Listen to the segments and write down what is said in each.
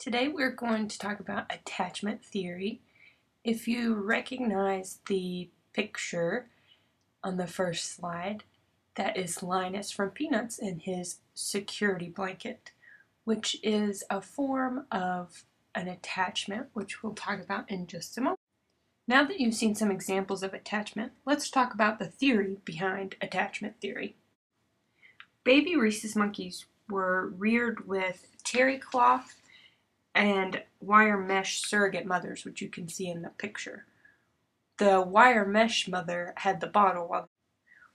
Today we're going to talk about attachment theory. If you recognize the picture on the first slide, that is Linus from Peanuts in his security blanket, which is a form of an attachment, which we'll talk about in just a moment. Now that you've seen some examples of attachment, let's talk about the theory behind attachment theory. Baby rhesus monkeys were reared with terry cloth and wire mesh surrogate mothers, which you can see in the picture. The wire mesh mother had the bottle, while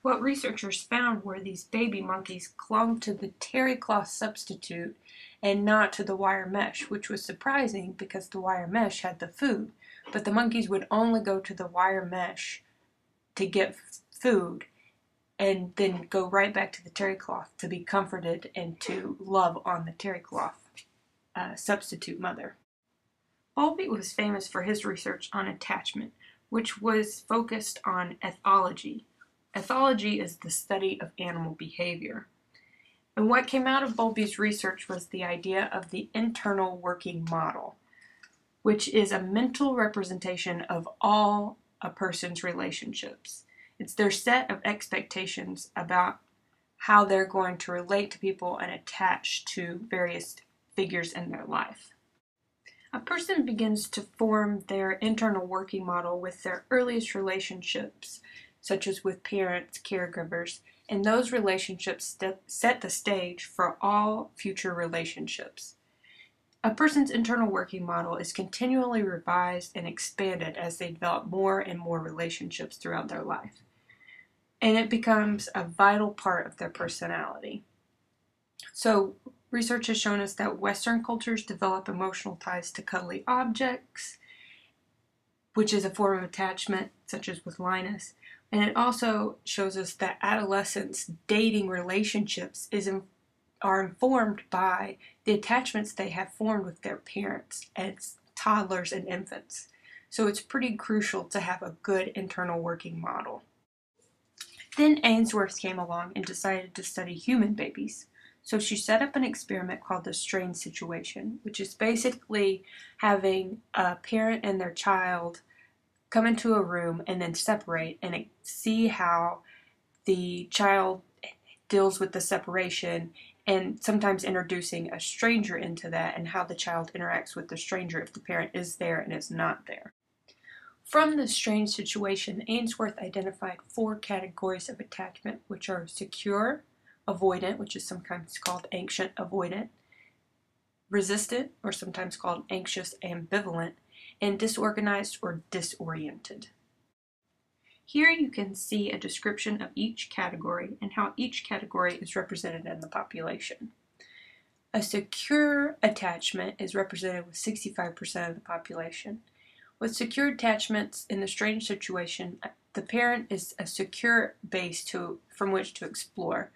what researchers found were these baby monkeys clung to the terry cloth substitute and not to the wire mesh, which was surprising because the wire mesh had the food, but the monkeys would only go to the wire mesh to get food and then go right back to the terry cloth to be comforted and to love on the terry cloth substitute mother. Bowlby was famous for his research on attachment, which was focused on ethology. Ethology is the study of animal behavior. And what came out of Bowlby's research was the idea of the internal working model, which is a mental representation of all a person's relationships. It's their set of expectations about how they're going to relate to people and attach to various figures in their life. A person begins to form their internal working model with their earliest relationships, such as with parents, caregivers, and those relationships set the stage for all future relationships. A person's internal working model is continually revised and expanded as they develop more and more relationships throughout their life, and it becomes a vital part of their personality. So, research has shown us that Western cultures develop emotional ties to cuddly objects, which is a form of attachment, such as with Linus. And it also shows us that adolescents' dating relationships are informed by the attachments they have formed with their parents as toddlers and infants. So it's pretty crucial to have a good internal working model. Then Ainsworth came along and decided to study human babies. So she set up an experiment called the strange situation, which is basically having a parent and their child come into a room and then separate and see how the child deals with the separation, and sometimes introducing a stranger into that and how the child interacts with the stranger if the parent is there and is not there. From this strange situation, Ainsworth identified 4 categories of attachment, which are secure, avoidant, which is sometimes called anxious avoidant, resistant, or sometimes called anxious ambivalent, and disorganized or disoriented. Here you can see a description of each category and how each category is represented in the population. A secure attachment is represented with 65% of the population. With secure attachments in the strange situation, the parent is a secure base from which to explore.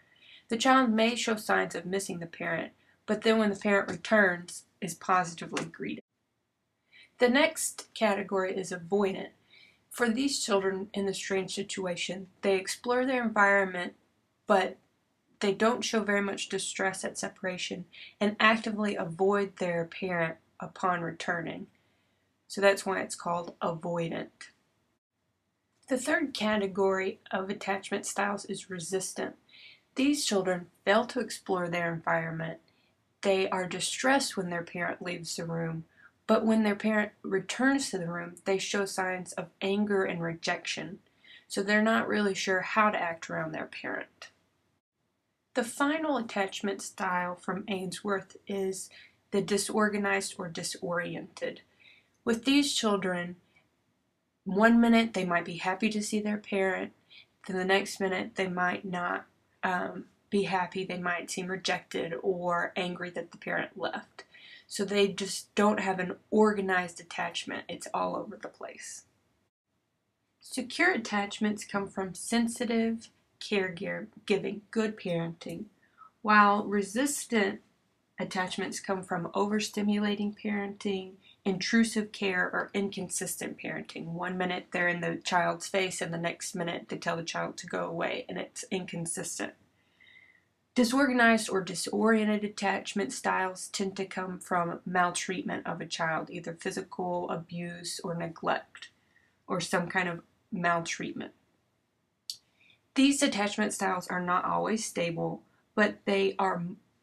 The child may show signs of missing the parent, but then when the parent returns, is positively greeted. The next category is avoidant. For these children in the strange situation, they explore their environment, but they don't show very much distress at separation and actively avoid their parent upon returning. So that's why it's called avoidant. The third category of attachment styles is resistant. These children fail to explore their environment. They are distressed when their parent leaves the room, but when their parent returns to the room, they show signs of anger and rejection, so they're not really sure how to act around their parent. The final attachment style from Ainsworth is the disorganized or disoriented. With these children, one minute they might be happy to see their parent, then the next minute they might not be happy, they might seem rejected or angry that the parent left. So they just don't have an organized attachment. It's all over the place. Secure attachments come from sensitive caregiving, good parenting, while resistant attachments come from overstimulating parenting, intrusive care, or inconsistent parenting. One minute they're in the child's face and the next minute they tell the child to go away, and it's inconsistent. Disorganized or disoriented attachment styles tend to come from maltreatment of a child, either physical abuse or neglect, or some kind of maltreatment. These attachment styles are not always stable, but they are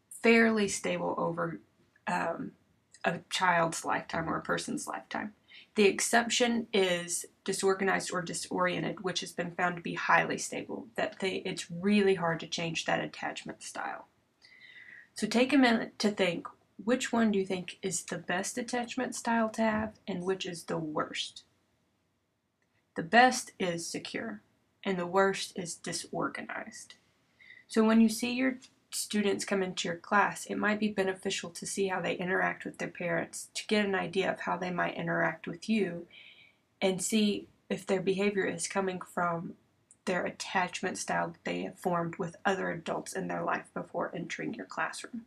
fairly stable over a child's lifetime or a person's lifetime. The exception is disorganized or disoriented, which has been found to be highly stable, it's really hard to change that attachment style. So take a minute to think, which one do you think is the best attachment style to have and which is the worst? The best is secure and the worst is disorganized. So when you see your students come into your class, it might be beneficial to see how they interact with their parents, to get an idea of how they might interact with you, and see if their behavior is coming from their attachment style that they have formed with other adults in their life before entering your classroom.